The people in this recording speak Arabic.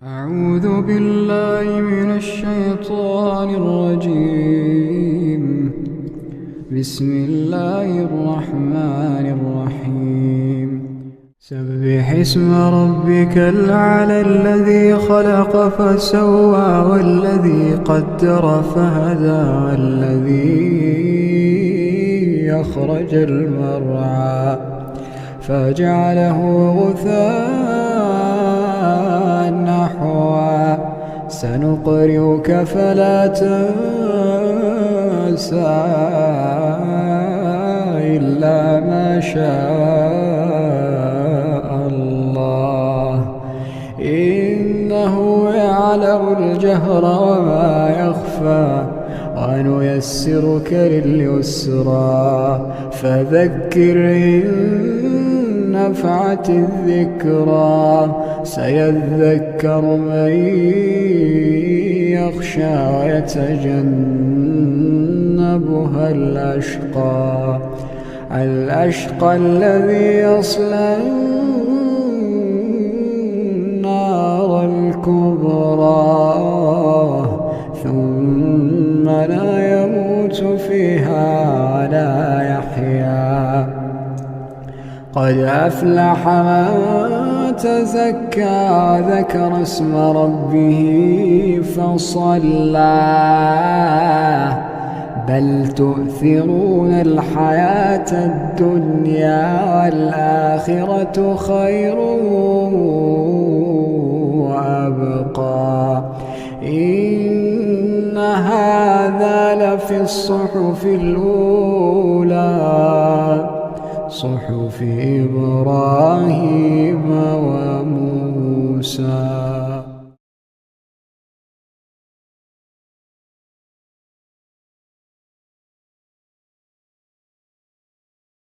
أعوذ بالله من الشيطان الرجيم. بسم الله الرحمن الرحيم. سبح اسم ربك الأعلى الذي خلق فسوى والذي قدر فهدى والذي أخرج المرعى فجعله غثاء نحوا سنقرئك فلا تنسى إلا ما شاء الله إنه يعلم الجهر وما يخفى ونيسرك لليسرى فذكر إن نفعت الذكرى سيذكر من يخشى ويتجنبها الأشقى الذي يصلى النار الكبرى ثم لا يموت فيها ولا يحيا قد أفلح من تزكى ذكر اسم ربه فصلى بل تؤثرون الحياة الدنيا والآخرة خير وأبقى إن هذا لفي الصحف الأولى صحف إبراهيم وموسى.